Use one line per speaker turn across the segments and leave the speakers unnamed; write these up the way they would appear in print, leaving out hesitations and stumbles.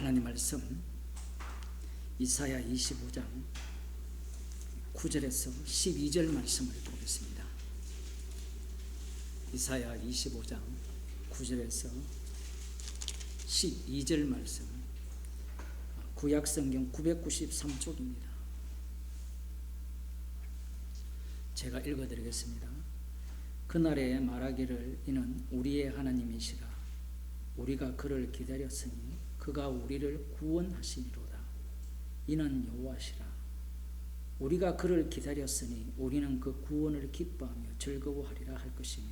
하나님 말씀 이사야 25장 9절에서 12절 말씀을 보겠습니다. 이사야 25장 9절에서 12절 말씀, 구약성경 993쪽입니다. 제가 읽어드리겠습니다. 그날에 말하기를 이는 우리의 하나님이시라. 우리가 그를 기다렸으니 그가 우리를 구원하시리로다. 이는 여호와시라. 우리가 그를 기다렸으니 우리는 그 구원을 기뻐하며 즐거워하리라 할 것이며,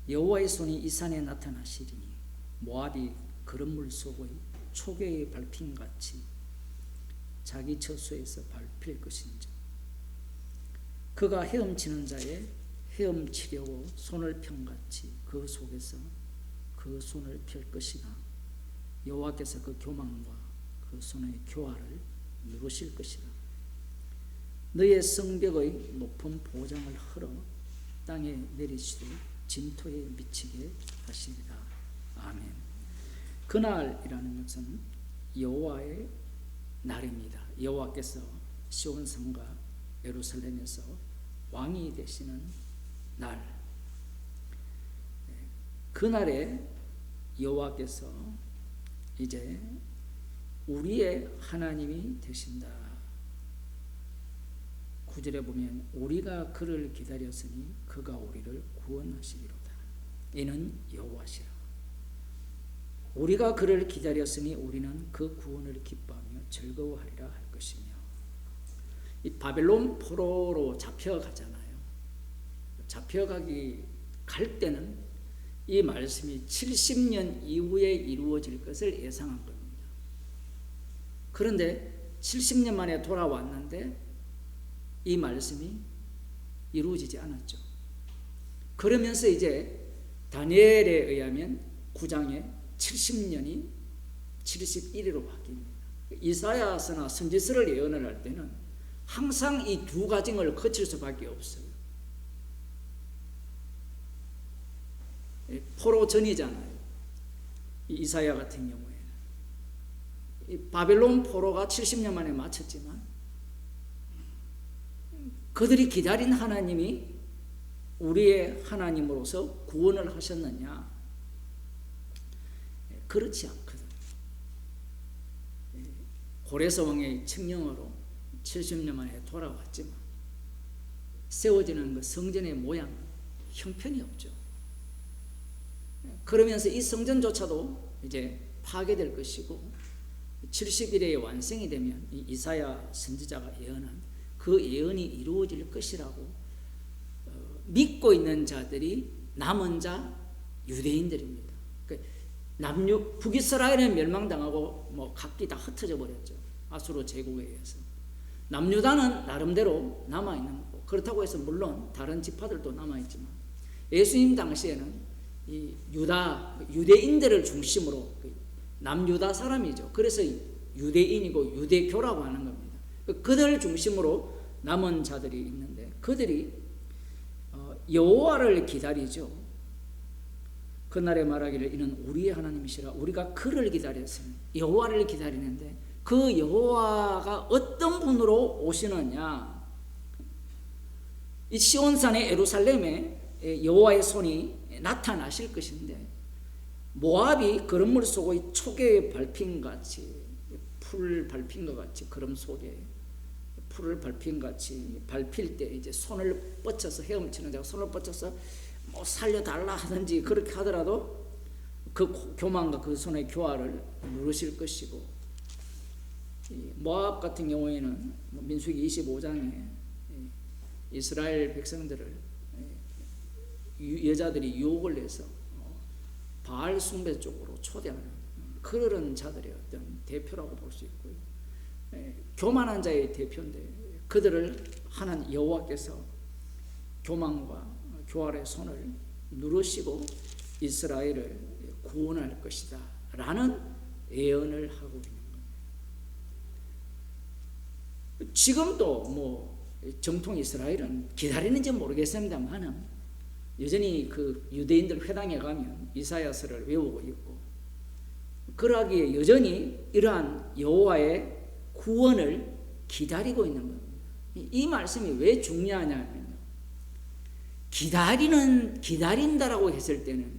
여호와의 손이 이 산에 나타나시리니 모압이 그런 속의 초계의 밟힘같이 자기 처소에서 밟힐 것인지, 그가 헤엄치는 자의 헤엄치려고 손을 편같이 그 속에서 그 손을 펼 것이나, 여호와께서 그 교만과 그 손의 교활을 누르실 것이라. 너의 성벽의 높은 보장을 헐어 땅에 내리시되 진토에 미치게 하시리라. 아멘. 그날이라는 것은 여호와의 날입니다. 여호와께서 시온산과 예루살렘에서 왕이 되시는 날, 그날에 여호와께서 이제 우리의 하나님이 되신다. 9절에 보면 우리가 그를 기다렸으니 그가 우리를 구원하시리로다. 이는 여호와시라. 우리가 그를 기다렸으니 우리는 그 구원을 기뻐하며 즐거워하리라 할 것이며, 이 바벨론 포로로 잡혀가잖아요. 잡혀가기 갈 때는 이 말씀이 70년 이후에 이루어질 것을 예상한 겁니다. 그런데 70년 만에 돌아왔는데 이 말씀이 이루어지지 않았죠. 그러면서 이제 다니엘에 의하면 9장에 70년이 71일로 바뀝니다. 이사야서나 선지서를 예언을 할 때는 항상 이 두 과정을 거칠 수밖에 없어요. 포로 전이잖아요. 이사야 같은 경우에는 이 바벨론 포로가 70년 만에 마쳤지만, 그들이 기다린 하나님이 우리의 하나님으로서 구원을 하셨느냐? 그렇지 않거든. 고레스 왕의 칙령으로 70년 만에 돌아왔지만 세워지는 그 성전의 모양, 형편이 없죠. 그러면서 이 성전조차도 이제 파괴될 것이고, 70일에 완성이 되면 이 이사야 선지자가 예언한 그 예언이 이루어질 것이라고 믿고 있는 자들이 남은 자 유대인들입니다. 그러니까 북이스라엘은 멸망당하고 뭐 각기 다 흩어져 버렸죠. 아수르 제국에 의해서. 남유다는 나름대로 남아있는 거고, 그렇다고 해서 물론 다른 지파들도 남아있지만, 예수님 당시에는 이 유대인들을 중심으로, 남유다 사람이죠. 그래서 유대인이고 유대교라고 하는 겁니다. 그들을 중심으로 남은 자들이 있는데, 그들이 여호와를 기다리죠. 그날에 말하기를 이는 우리의 하나님이시라. 우리가 그를 기다렸으니, 여호와를 기다리는데 그 여호와가 어떤 분으로 오시느냐? 이 시온산의 예루살렘에 여호와의 손이 나타나실 것인데, 모압이 그런 속의 초계에 밟힌같이, 풀 밟힌 것 같이 그런 속에 풀을 밟힌 같이 밟힐 때 이제 손을 뻗쳐서, 헤엄치는 자가 손을 뻗쳐서 뭐 살려달라 하든지 그렇게 하더라도 그 교만과 그 손의 교활을 누르실 것이고, 모압 같은 경우에는 민수기 25장에 이스라엘 백성들을 여자들이 유혹을 해서 바알 숭배 쪽으로 초대하는 그런 자들의 어떤 대표라고 볼 수 있고요. 교만한 자의 대표인데, 그들을 하나님 여호와께서 교만과 교활의 손을 누르시고 이스라엘을 구원할 것이다 라는 예언을 하고 있는 겁니다. 지금도 뭐 정통 이스라엘은 기다리는지 모르겠습니다만은 여전히 그 유대인들 회당에 가면 이사야서를 외우고 있고, 그러기에 여전히 이러한 여호와의 구원을 기다리고 있는 겁니다. 이 말씀이 왜 중요하냐면 기다린다라고 했을 때는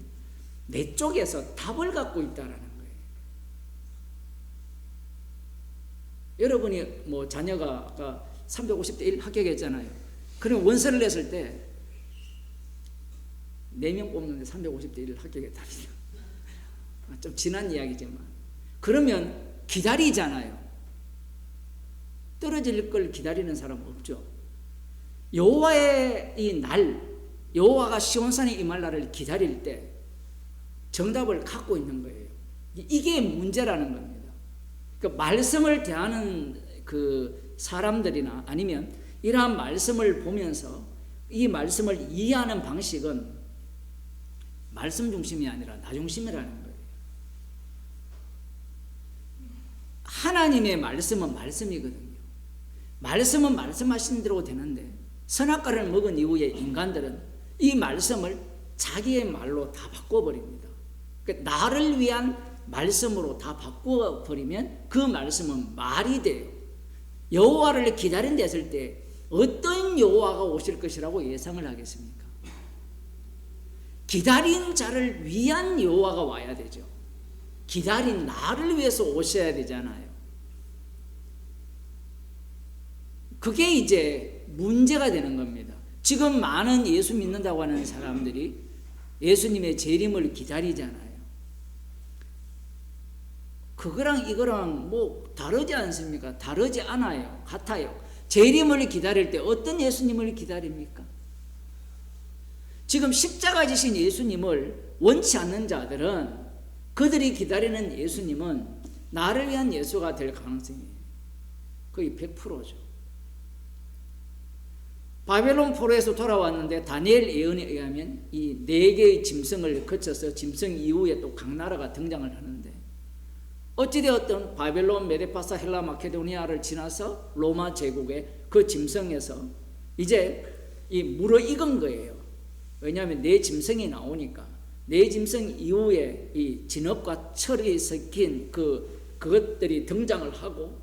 내 쪽에서 답을 갖고 있다라는 거예요. 여러분이 뭐 자녀가 아까 350대 1 합격했잖아요. 그럼 원서를 냈을 때 4명 뽑는데 350대 1을 합격했답니다. 좀 지난 이야기지만 그러면 기다리잖아요. 떨어질 걸 기다리는 사람 없죠. 여호와의 이 날, 여호와가 시온산에 임할 날을 기다릴 때 정답을 갖고 있는 거예요. 이게 문제라는 겁니다. 그 말씀을 대하는 그 사람들이나 아니면 이러한 말씀을 보면서 이 말씀을 이해하는 방식은 말씀 중심이 아니라 나 중심이라는 거예요. 하나님의 말씀은 말씀이거든요. 말씀은 말씀하신 대로 되는데 선악과를 먹은 이후에 인간들은 이 말씀을 자기의 말로 다 바꿔버립니다. 그러니까 나를 위한 말씀으로 다 바꿔버리면 그 말씀은 말이 돼요. 여호와를 기다린다 했을 때 어떤 여호와가 오실 것이라고 예상을 하겠습니까? 기다린 자를 위한 여호와가 와야 되죠. 기다린 나를 위해서 오셔야 되잖아요. 그게 이제 문제가 되는 겁니다. 지금 많은 예수 믿는다고 하는 사람들이 예수님의 재림을 기다리잖아요. 그거랑 이거랑 뭐 다르지 않습니까? 다르지 않아요. 같아요. 재림을 기다릴 때 어떤 예수님을 기다립니까? 지금 십자가 지신 예수님을 원치 않는 자들은 그들이 기다리는 예수님은 나를 위한 예수가 될 가능성이 거의 100%죠. 바벨론 포로에서 돌아왔는데 다니엘 예언에 의하면 이 4개의 짐승을 거쳐서 짐승 이후에 또 각 나라가 등장을 하는데 어찌되었든 바벨론, 메데파사, 헬라, 마케도니아를 지나서 로마 제국의 그 짐승에서 이제 이 무르익은 거예요. 왜냐하면 4짐승이 나오니까 4짐승 이후에 이 진흙과 철이 섞인 그것들이 등장을 하고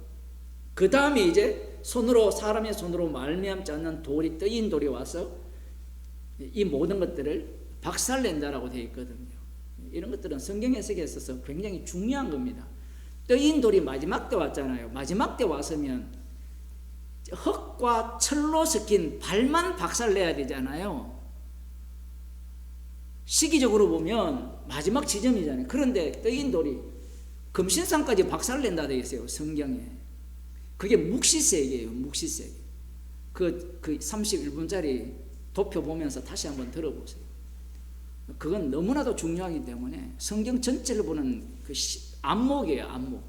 그 다음에 이제 사람의 손으로 말미암지 않는 돌이 뜨인 돌이 와서 이 모든 것들을 박살낸다라고 되어 있거든요. 이런 것들은 성경 해석에 있어서 굉장히 중요한 겁니다. 뜨인 돌이 마지막 때 왔잖아요. 마지막 때 왔으면 흙과 철로 섞인 발만 박살내야 되잖아요. 시기적으로 보면 마지막 지점이잖아요. 그런데 뜨인 돌이 금신상까지 박살낸다 되어 있어요. 성경에. 그게 묵시세계예요. 묵시세계. 그 31분짜리 도표 보면서 다시 한번 들어보세요. 그건 너무나도 중요하기 때문에 성경 전체를 보는 그 안목이에요. 안목.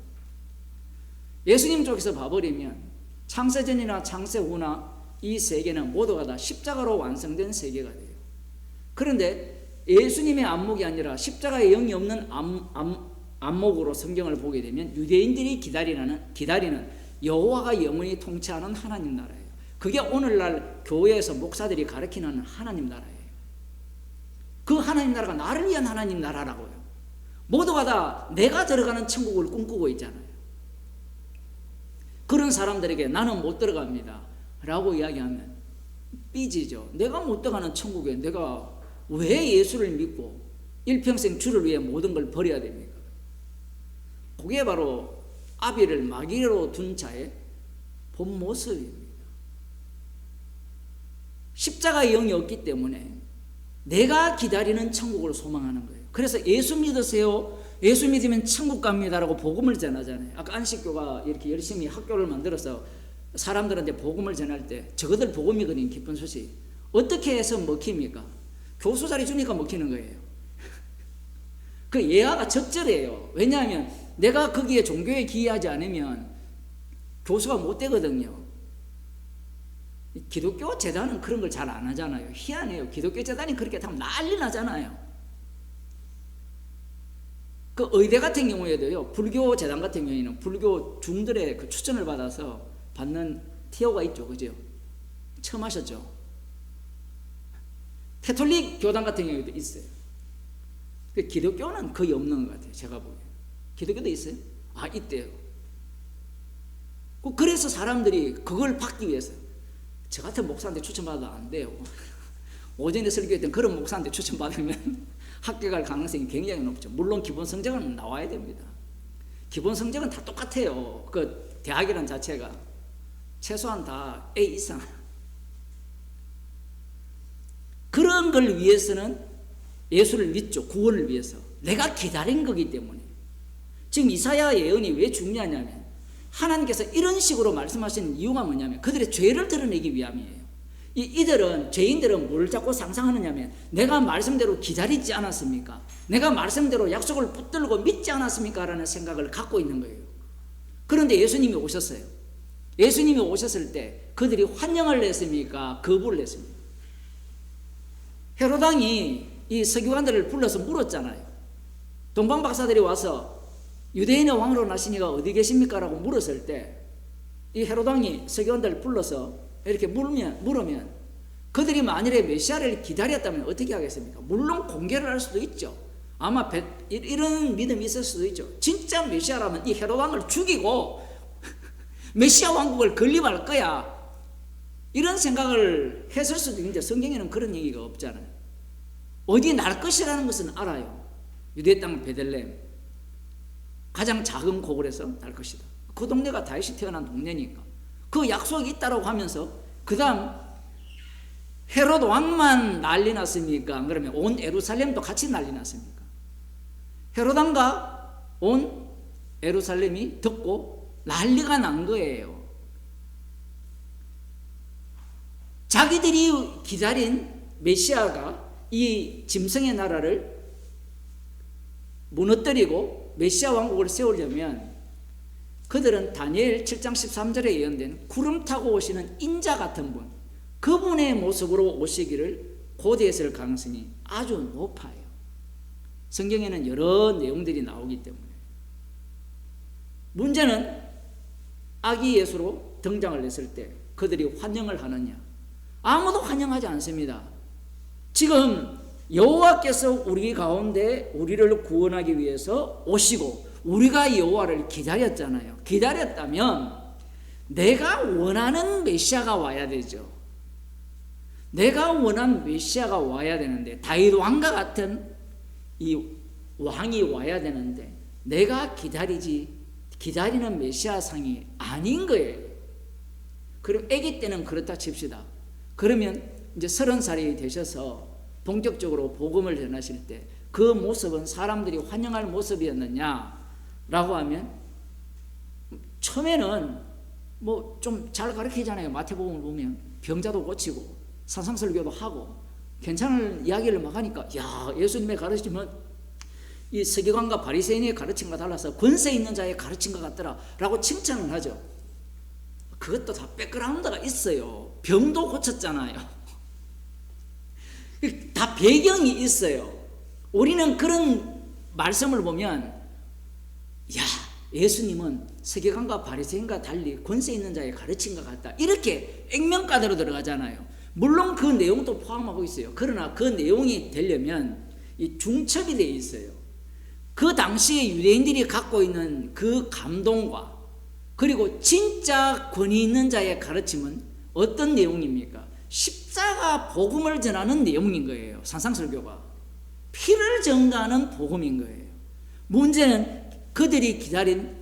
예수님 쪽에서 봐버리면 창세전이나 창세후나 이 세계는 모두가 다 십자가로 완성된 세계가 돼요. 그런데 예수님의 안목이 아니라 십자가의 영이 없는 안목으로 성경을 보게 되면 유대인들이 기다리는 여호와가 영원히 통치하는 하나님 나라예요. 그게 오늘날 교회에서 목사들이 가르치는 하나님 나라예요. 그 하나님 나라가 나를 위한 하나님 나라라고요. 모두가 다 내가 들어가는 천국을 꿈꾸고 있잖아요. 그런 사람들에게 나는 못 들어갑니다 라고 이야기하면 삐지죠. 내가 못 들어가는 천국에 내가 왜 예수를 믿고 일평생 주를 위해 모든 걸 버려야 됩니까? 그게 바로 아비를 마귀로 둔 자의 본 모습입니다. 십자가의 영이 없기 때문에 내가 기다리는 천국을 소망하는 거예요. 그래서 예수 믿으세요. 예수 믿으면 천국 갑니다라고 복음을 전하잖아요. 아까 안식교가 이렇게 열심히 학교를 만들어서 사람들한테 복음을 전할 때 저거들 복음이거든요. 기쁜 소식. 어떻게 해서 먹힙니까? 교수 자리 주니까 먹히는 거예요. 그 예화가 적절해요. 왜냐하면 내가 거기에 종교에 기여하지 않으면 교수가 못 되거든요. 기독교 재단은 그런 걸 잘 안 하잖아요. 희한해요. 기독교 재단이 그렇게 하면 난리 나잖아요. 그 의대 같은 경우에도요, 불교 재단 같은 경우에는 불교 중들의 그 추천을 받아서 받는 티오가 있죠. 그죠? 처음 하셨죠? 캐톨릭 교단 같은 경우에도 있어요. 그 기독교는 거의 없는 것 같아요. 제가 보기에. 기독교도 있어요? 아, 있대요. 그래서 사람들이 그걸 받기 위해서, 저 같은 목사한테 추천받아도 안 돼요. 오전에 설교했던 그런 목사한테 추천받으면 합격할 가능성이 굉장히 높죠. 물론 기본 성적은 나와야 됩니다. 기본 성적은 다 똑같아요. 그 대학이란 자체가 최소한 다 A 이상. 그런 걸 위해서는 예수를 믿죠. 구원을 위해서. 내가 기다린 거기 때문에. 지금 이사야 예언이 왜 중요하냐면 하나님께서 이런 식으로 말씀하시는 이유가 뭐냐면 그들의 죄를 드러내기 위함이에요. 이들은, 죄인들은 뭘 자꾸 상상하느냐면 내가 말씀대로 기다리지 않았습니까? 내가 말씀대로 약속을 붙들고 믿지 않았습니까? 라는 생각을 갖고 있는 거예요. 그런데 예수님이 오셨어요. 예수님이 오셨을 때 그들이 환영을 했습니까? 거부를 했습니까? 헤로당이 이 서기관들을 불러서 물었잖아요. 동방박사들이 와서 유대인의 왕으로 나시니가 어디 계십니까? 라고 물었을 때 이 헤로당이 서기관들을 불러서 이렇게 물으면 그들이 만일에 메시아를 기다렸다면 어떻게 하겠습니까? 물론 공개를 할 수도 있죠. 아마 이런 믿음이 있을 수도 있죠. 진짜 메시아라면 이 헤로당을 죽이고 메시아 왕국을 건립할 거야. 이런 생각을 했을 수도 있는데 성경에는 그런 얘기가 없잖아요. 어디 날 것이라는 것은 알아요. 유대 땅 베들레헴. 가장 작은 고을에서 날 것이다. 그 동네가 다윗이 태어난 동네니까. 그 약속이 있다고 하면서 그 다음 헤롯 왕만 난리 났습니까? 그러면 온 예루살렘도 같이 난리 났습니까? 헤롯 왕과 온 예루살렘이 듣고 난리가 난 거예요. 자기들이 기다린 메시아가 이 짐승의 나라를 무너뜨리고 메시아 왕국을 세우려면 그들은 다니엘 7장 13절에 예언된 구름 타고 오시는 인자 같은 분, 그분의 모습으로 오시기를 고대했을 가능성이 아주 높아요. 성경에는 여러 내용들이 나오기 때문에. 문제는 아기 예수로 등장을 했을 때 그들이 환영을 하느냐? 아무도 환영하지 않습니다. 지금 여호와께서 우리 가운데 우리를 구원하기 위해서 오시고 우리가 여호와를 기다렸잖아요. 기다렸다면 내가 원하는 메시아가 와야 되죠. 내가 원하는 메시아가 와야 되는데 다윗 왕과 같은 이 왕이 와야 되는데 내가 기다리는 메시아상이 아닌 거예요. 그리고 아기 때는 그렇다 칩시다. 그러면 이제 30살이 되셔서 본격적으로 복음을 전하실 때 그 모습은 사람들이 환영할 모습이었느냐라고 하면 처음에는 뭐 좀 잘 가르치잖아요. 마태복음을 보면 병자도 고치고 산상설교도 하고 괜찮은 이야기를 막 하니까 야, 예수님의 가르침은 이 서기관과 바리새인의 가르침과 달라서 권세 있는 자의 가르침과 같더라 라고 칭찬을 하죠. 그것도 다 백그라운드가 있어요. 병도 고쳤잖아요. 다 배경이 있어요. 우리는 그런 말씀을 보면 야, 예수님은 서기관과 바리새인과 달리 권세 있는 자의 가르침과 같다 이렇게 액면가대로 들어가잖아요. 물론 그 내용도 포함하고 있어요. 그러나 그 내용이 되려면 이 중첩이 되어 있어요. 그 당시에 유대인들이 갖고 있는 그 감동과 그리고 진짜 권위 있는 자의 가르침은 어떤 내용입니까? 십자가 복음을 전하는 내용인 거예요. 산상설교가 피를 증가하는 복음인 거예요. 문제는 그들이 기다린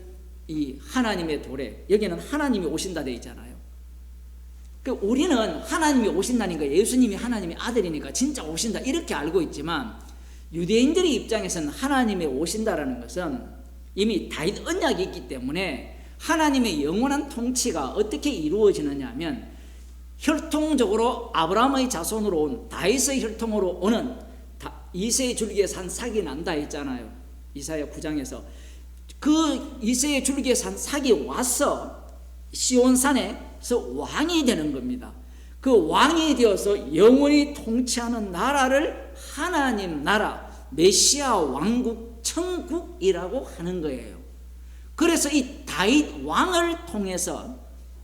이 하나님의 도래, 여기는 하나님이 오신다 되어 있잖아요. 우리는 하나님이 오신다니까 예수님이 하나님의 아들이니까 진짜 오신다 이렇게 알고 있지만 유대인들의 입장에서는 하나님이 오신다라는 것은 이미 다윗 언약이 있기 때문에 하나님의 영원한 통치가 어떻게 이루어지느냐 하면 혈통적으로 아브라함의 자손으로 온 다윗의 혈통으로 오는 이새의 줄기에 산 삭이 난다 했잖아요. 이사야 9장에서 그 이새의 줄기에 산 삭이 와서 시온산에서 왕이 되는 겁니다. 그 왕이 되어서 영원히 통치하는 나라를 하나님 나라 메시아 왕국 천국이라고 하는 거예요. 그래서 이 다윗 왕을 통해서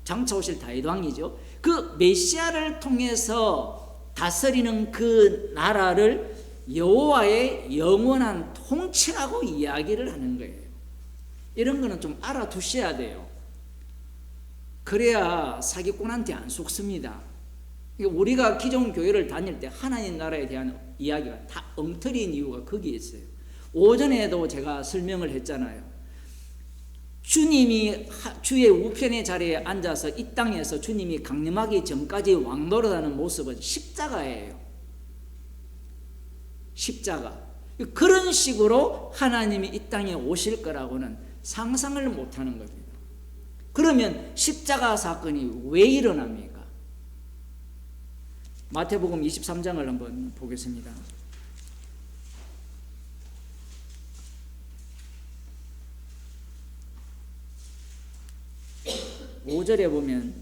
장차 오실 다윗 왕이죠. 그 메시아를 통해서 다스리는 그 나라를 여호와의 영원한 통치라고 이야기를 하는 거예요. 이런 거는 좀 알아두셔야 돼요. 그래야 사기꾼한테 안 속습니다. 우리가 기존 교회를 다닐 때 하나님 나라에 대한 이야기가 다 엉터리인 이유가 거기에 있어요. 오전에도 제가 설명을 했잖아요. 주님이 주의 우편의 자리에 앉아서 이 땅에서 주님이 강림하기 전까지 왕노릇하는 모습은 십자가예요. 십자가. 그런 식으로 하나님이 이 땅에 오실 거라고는 상상을 못하는 겁니다. 그러면 십자가 사건이 왜 일어납니까? 마태복음 23장을 한번 보겠습니다. 5절에 보면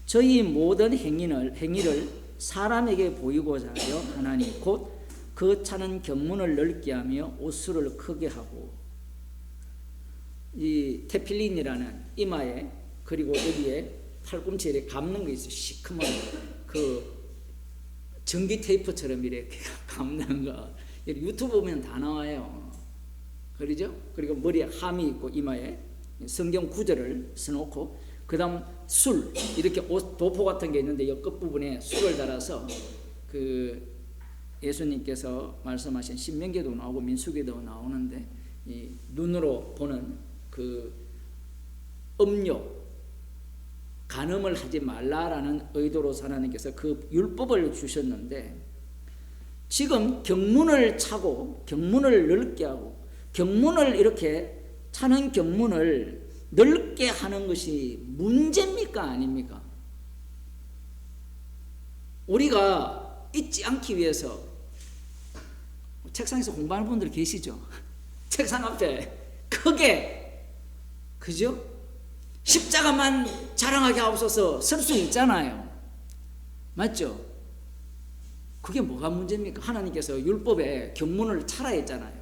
저희 모든 행위를 사람에게 보이고자 하여 하나니 곧 그 차는 경문을 넓게 하며 옷수를 크게 하고, 이 테필린이라는 이마에 그리고 여기에 팔꿈치에 감는 거 있어요. 시커먼 그 전기 테이프처럼 이렇게 감는 거 유튜브 보면 다 나와요. 그러죠? 그리고 머리에 함이 있고 이마에 성경 구절을 써놓고, 그 다음 술, 이렇게 옷 도포 같은 게 있는데 이 끝부분에 술을 달아서 그 예수님께서 말씀하신 신명기도 나오고 민수기도 나오는데 이 눈으로 보는 그 음료, 간음을 하지 말라라는 의도로 하나님께서 그 율법을 주셨는데, 지금 경문을 차고 경문을 넓게 하고 경문을 이렇게 차는 경문을 넓게 하는 것이 문제입니까? 아닙니까? 우리가 잊지 않기 위해서 책상에서 공부하는 분들 계시죠? 책상 앞에 크게, 그죠? 십자가만 자랑하게 하옵소서 쓸 수 있잖아요. 맞죠? 그게 뭐가 문제입니까? 하나님께서 율법에 경문을 차라 했잖아요.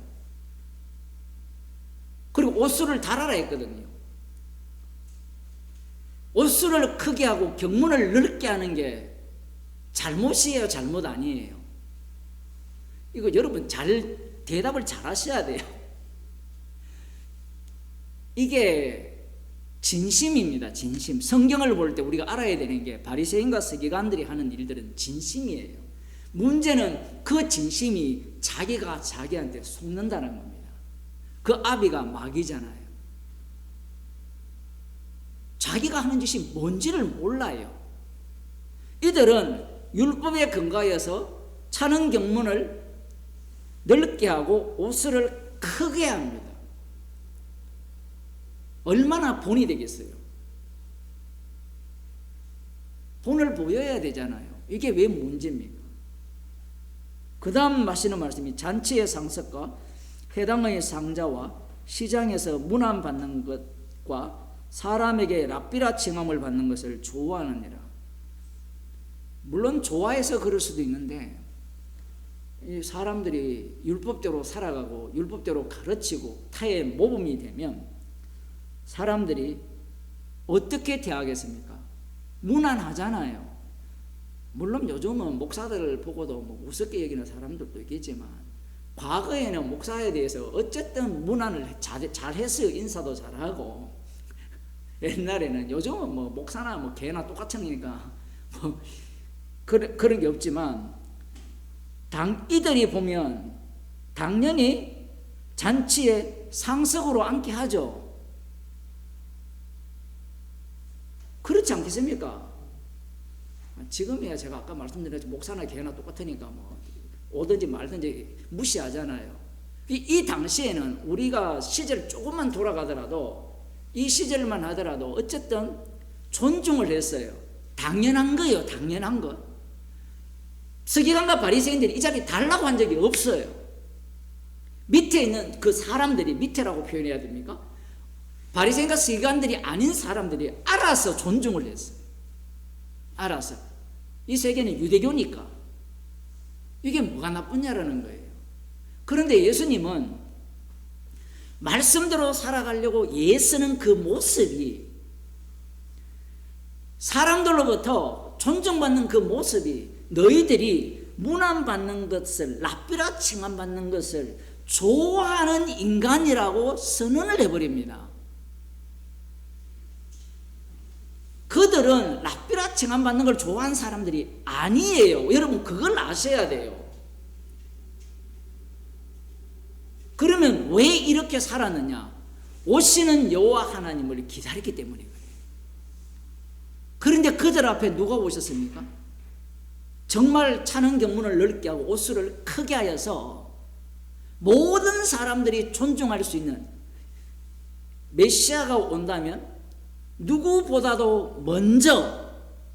그리고 옷수를 달아라 했거든요. 옷수를 크게 하고 경문을 넓게 하는 게 잘못이에요? 잘못 아니에요? 이거 여러분 대답을 잘 하셔야 돼요. 이게 진심입니다. 진심. 성경을 볼 때 우리가 알아야 되는 게 바리새인과 서기관들이 하는 일들은 진심이에요. 문제는 그 진심이 자기가 자기한테 속는다는 겁니다. 그 아비가 마귀잖아요. 자기가 하는 짓이 뭔지를 몰라요. 이들은 율법에 근거해서 차는 경문을 넓게 하고 옷을 크게 합니다. 얼마나 본이 되겠어요? 본을 보여야 되잖아요. 이게 왜 문제입니까? 그 다음 하시는 말씀이 잔치의 상석과 회당의 상자와 시장에서 문안받는 것과 사람에게 랍비라 칭함을 받는 것을 좋아하느니라. 물론 좋아해서 그럴 수도 있는데, 이 사람들이 율법대로 살아가고 율법대로 가르치고 타의 모범이 되면 사람들이 어떻게 대하겠습니까? 무난하잖아요. 물론 요즘은 목사들을 보고도 뭐 우습게 여기는 사람들도 있겠지만, 과거에는 목사에 대해서 어쨌든 문안을 잘했어요. 인사도 잘하고. 옛날에는, 요즘은 뭐 목사나 뭐 개나 똑같으니까 뭐 그런 게 없지만, 이들이 보면 당연히 잔치에 상석으로 앉게 하죠. 그렇지 않겠습니까? 지금이야 제가 아까 말씀드렸지만 목사나 개나 똑같으니까 뭐 오든지 말든지 무시하잖아요. 이 당시에는 우리가 시절 조금만 돌아가더라도, 이 시절만 하더라도 어쨌든 존중을 했어요. 당연한 거예요. 당연한 것. 서기관과 바리새인들이 이 자리에 달라고 한 적이 없어요. 밑에 있는 그 사람들이, 밑에라고 표현해야 됩니까? 바리새인과 서기관들이 아닌 사람들이 알아서 존중을 했어요. 알아서. 이 세계는 유대교니까 이게 뭐가 나쁘냐라는 거예요. 그런데 예수님은 말씀대로 살아가려고 애쓰는 그 모습이, 사람들로부터 존중받는 그 모습이, 너희들이 문안받는 것을, 랍비라 칭함받는 것을 좋아하는 인간이라고 선언을 해버립니다. 그들은 랍비라 칭함받는 걸 좋아하는 사람들이 아니에요. 여러분 그걸 아셔야 돼요. 그러면 왜 이렇게 살았느냐? 오시는 여호와 하나님을 기다렸기 때문에 그래요. 그런데 그들 앞에 누가 오셨습니까? 정말 차는 경문을 넓게 하고 옷수를 크게 하여서 모든 사람들이 존중할 수 있는 메시아가 온다면 누구보다도 먼저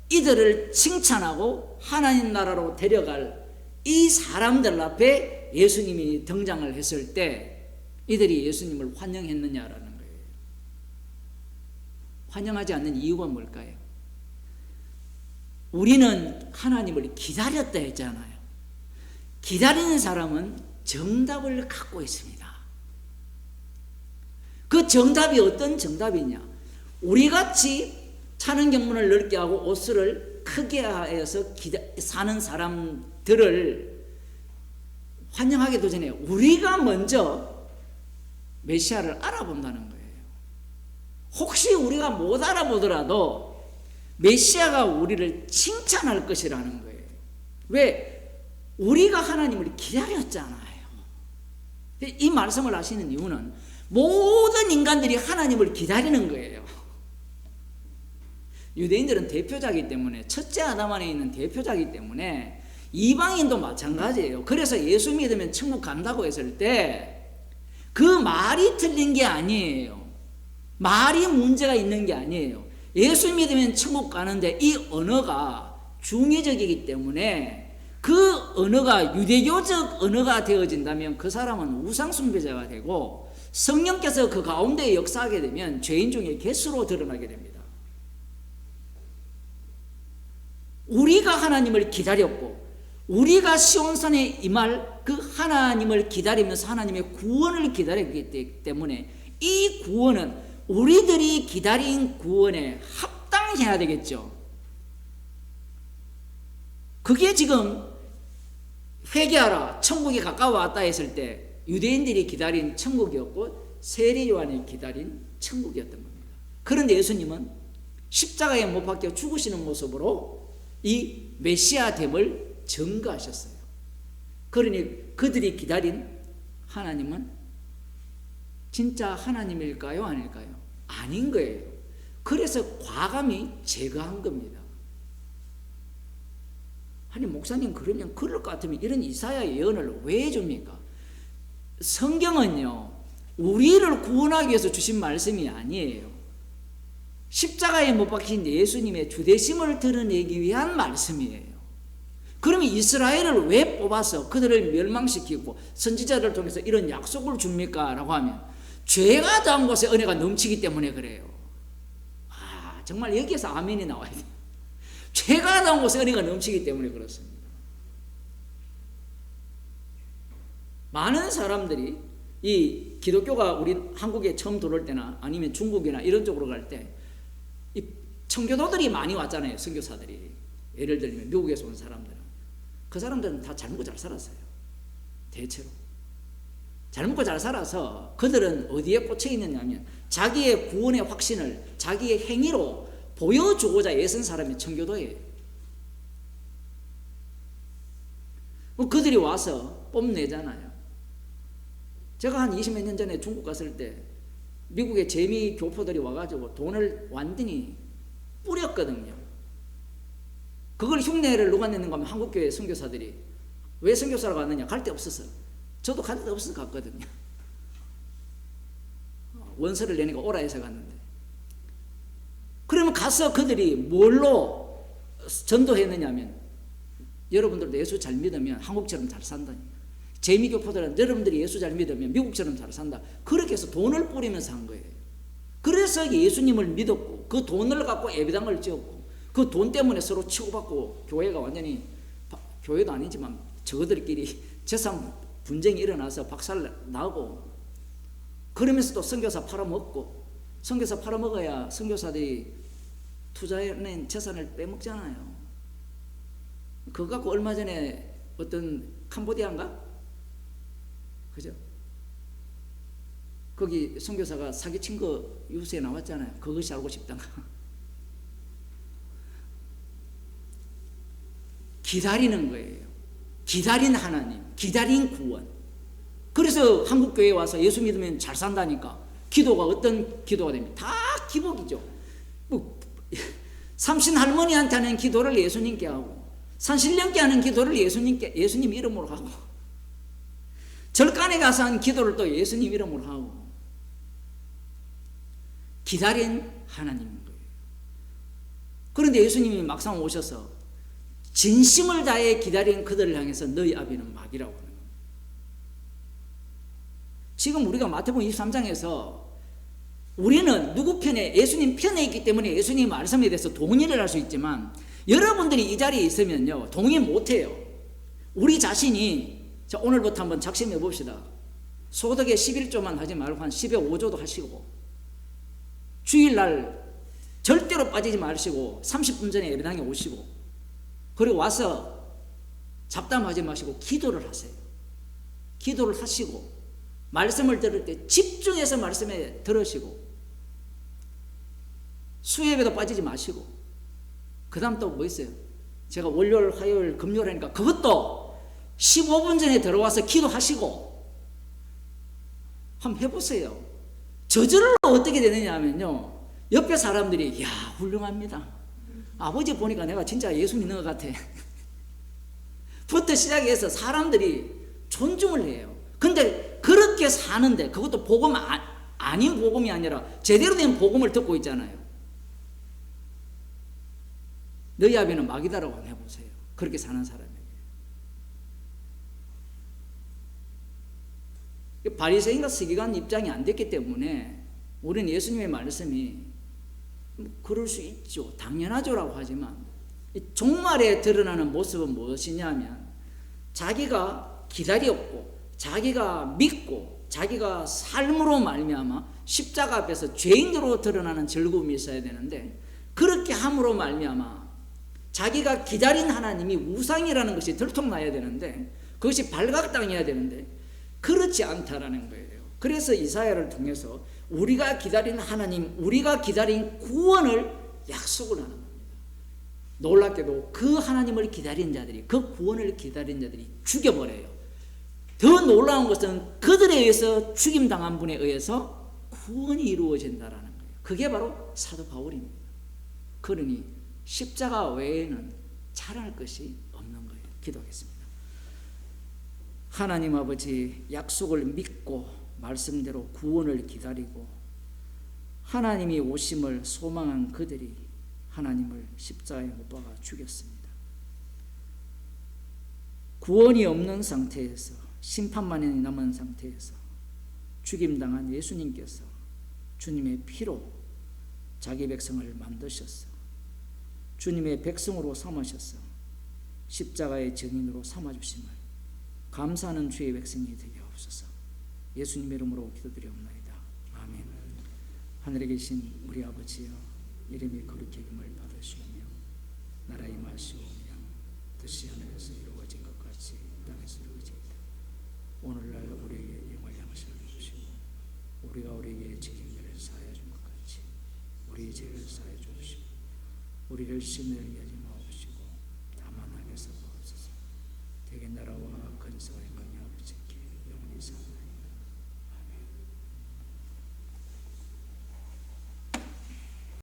이들을 칭찬하고 하나님 나라로 데려갈 이 사람들 앞에 예수님이 등장을 했을 때 이들이 예수님을 환영했느냐라는 거예요. 환영하지 않는 이유가 뭘까요? 우리는 하나님을 기다렸다 했잖아요. 기다리는 사람은 정답을 갖고 있습니다. 그 정답이 어떤 정답이냐? 우리같이 차는 경문을 넓게 하고 옷을 크게 하여서 사는 사람들을 환영하기도 전에 우리가 먼저 메시아를 알아본다는 거예요. 혹시 우리가 못 알아보더라도 메시아가 우리를 칭찬할 것이라는 거예요. 왜? 우리가 하나님을 기다렸잖아요. 이 말씀을 하시는 이유는 모든 인간들이 하나님을 기다리는 거예요. 유대인들은 대표자이기 때문에, 첫째 아담 안에 있는 대표자이기 때문에 이방인도 마찬가지예요. 그래서 예수 믿으면 천국 간다고 했을 때 그 말이 틀린 게 아니에요. 말이 문제가 있는 게 아니에요. 예수 믿으면 천국 가는데 이 언어가 중의적이기 때문에 그 언어가 유대교적 언어가 되어진다면 그 사람은 우상숭배자가 되고 성령께서 그 가운데 역사하게 되면 죄인 중에 개수로 드러나게 됩니다. 우리가 하나님을 기다렸고 우리가 시온산에 임할 그 하나님을 기다리면서 하나님의 구원을 기다렸기 때문에 이 구원은 우리들이 기다린 구원에 합당해야 되겠죠. 그게 지금 회개하라 천국이 가까워왔다 했을 때 유대인들이 기다린 천국이었고 세례 요한이 기다린 천국이었던 겁니다. 그런데 예수님은 십자가에 못 박혀 죽으시는 모습으로 이 메시아됨을 증거하셨어요. 그러니 그들이 기다린 하나님은 진짜 하나님일까요? 아닐까요? 아닌 거예요. 그래서 과감히 제거한 겁니다. 아니 목사님 그러면 그럴 것 같으면 이런 이사야 예언을 왜 해줍니까? 성경은요 우리를 구원하기 위해서 주신 말씀이 아니에요. 십자가에 못 박힌 예수님의 주되심을 드러내기 위한 말씀이에요. 그러면 이스라엘을 왜 뽑아서 그들을 멸망시키고 선지자를 통해서 이런 약속을 줍니까? 라고 하면 죄가 더한 곳에 은혜가 넘치기 때문에 그래요. 정말 여기에서 아멘이 나와야 돼요. 죄가 더한 곳에 은혜가 넘치기 때문에 그렇습니다. 많은 사람들이 이 기독교가 우리 한국에 처음 들어올 때나 아니면 중국이나 이런 쪽으로 갈 때 이 청교도들이 많이 왔잖아요. 선교사들이. 예를 들면 미국에서 온 사람들은. 그 사람들은 다 잘 먹고 잘 살았어요. 대체로. 잘 먹고 잘 살아서 그들은 어디에 꽂혀 있느냐면 자기의 구원의 확신을 자기의 행위로 보여주고자 애쓴 사람이 청교도예요. 그들이 와서 뽐내잖아요. 제가 한 20몇 년 전에 중국 갔을 때 미국의 재미 교포들이 와가지고 돈을 완전히 뿌렸거든요. 그걸 흉내를 누가 내는가 하면 한국교회 선교사들이. 왜 선교사로 갔느냐? 갈 데 없어서. 저도 갈 데 없어서 갔거든요. 원서를 내니까 오라 해서 갔는데. 그러면 가서 그들이 뭘로 전도했느냐면 여러분들도 예수 잘 믿으면 한국처럼 잘 산다니까. 재미교포들은 여러분들이 예수 잘 믿으면 미국처럼 잘 산다. 그렇게 해서 돈을 뿌리면서 한 거예요. 그래서 예수님을 믿었고 그 돈을 갖고 예배당을 지었고 그 돈 때문에 서로 치고받고 교회가 완전히 교회도 아니지만 저들끼리 재산 분쟁이 일어나서 박살 나고 그러면서 또 선교사 팔아먹고 선교사 팔아먹어야 선교사들이 투자해낸 재산을 빼먹잖아요. 그거 갖고 얼마 전에 어떤 캄보디아인가? 그죠? 거기 선교사가 사기친 거 뉴스에 나왔잖아요. 그것이 알고 싶단가. 기다리는 거예요. 기다린 하나님, 기다린 구원. 그래서 한국교회에 와서 예수 믿으면 잘 산다니까. 기도가 어떤 기도가 됩니까? 다 기복이죠. 뭐, 삼신 할머니한테 하는 기도를 예수님께 하고, 산신령께 하는 기도를 예수님 이름으로 하고, 절간에 가서 한 기도를 또 예수님 이름으로 하고, 기다린 하나님인 거예요. 그런데 예수님이 막상 오셔서 진심을 다해 기다린 그들을 향해서 너희 아비는 마귀라고 하는 겁니다. 지금 우리가 마태복음 23장에서 우리는 누구 편에, 예수님 편에 있기 때문에 예수님 말씀에 대해서 동의를 할 수 있지만, 여러분들이 이 자리에 있으면요 동의 못해요. 우리 자신이, 자, 오늘부터 한번 작심해 봅시다. 소득의 11조만 하지 말고 한 10의 5조도 하시고, 주일날 절대로 빠지지 마시고 30분 전에 예배당에 오시고, 그리고 와서 잡담하지 마시고 기도를 하세요. 기도를 하시고, 말씀을 들을 때 집중해서 말씀에 들으시고, 수요예배도 빠지지 마시고, 그 다음 또 뭐 있어요? 제가 월요일, 화요일, 금요일 하니까 그것도 15분 전에 들어와서 기도하시고 한번 해보세요. 저절로 어떻게 되느냐 하면요, 옆에 사람들이 야 훌륭합니다. 아버지 보니까 내가 진짜 예수 믿는 것 같아. 부터 시작해서 사람들이 존중을 해요. 근데 그렇게 사는데, 그것도 복음 아닌 복음이 아니라 제대로 된 복음을 듣고 있잖아요. 너희 아비는 마귀다라고 한번 해보세요. 그렇게 사는 사람에게. 바리새인과 서기관 입장이 안 됐기 때문에 우리는 예수님의 말씀이 그럴 수 있죠, 당연하죠라고 하지만, 종말에 드러나는 모습은 무엇이냐면, 자기가 기다렸고 자기가 믿고 자기가 삶으로 말미암아 십자가 앞에서 죄인으로 드러나는 즐거움이 있어야 되는데, 그렇게 함으로 말미암아 자기가 기다린 하나님이 우상이라는 것이 들통나야 되는데, 그것이 발각당해야 되는데 그렇지 않다라는 거예요. 그래서 이사야를 통해서 우리가 기다린 하나님, 우리가 기다린 구원을 약속을 하는 겁니다. 놀랍게도 그 하나님을 기다린 자들이, 그 구원을 기다린 자들이 죽여버려요. 더 놀라운 것은 그들에 의해서 죽임당한 분에 의해서 구원이 이루어진다라는 거예요. 그게 바로 사도 바울입니다. 그러니 십자가 외에는 잘할 것이 없는 거예요. 기도하겠습니다. 하나님 아버지, 약속을 믿고 말씀대로 구원을 기다리고 하나님이 오심을 소망한 그들이 하나님을 십자가에 못 박아 죽였습니다. 구원이 없는 상태에서, 심판만이 남은 상태에서 죽임당한 예수님께서 주님의 피로 자기 백성을 만드셨어. 주님의 백성으로 삼으셔서 십자가의 증인으로 삼아주심을 감사하는 주의 백성이 되게 하옵소서. 예수님의 이름으로 기도드리옵나이다. 아멘. 하늘에 계신 우리 아버지여, 이름이 거룩히 여김을 받으시오며 나라 임하시오며 뜻이 하늘에서 이루어진 것 같이 땅에서 이루어지이다. 오늘날 우리에게 영원히 양식을 주시고, 우리가 우리에게 책임을 사하여 준 것 같이 우리의 죄를 사하여 주시고, 우리를 시험에 이르게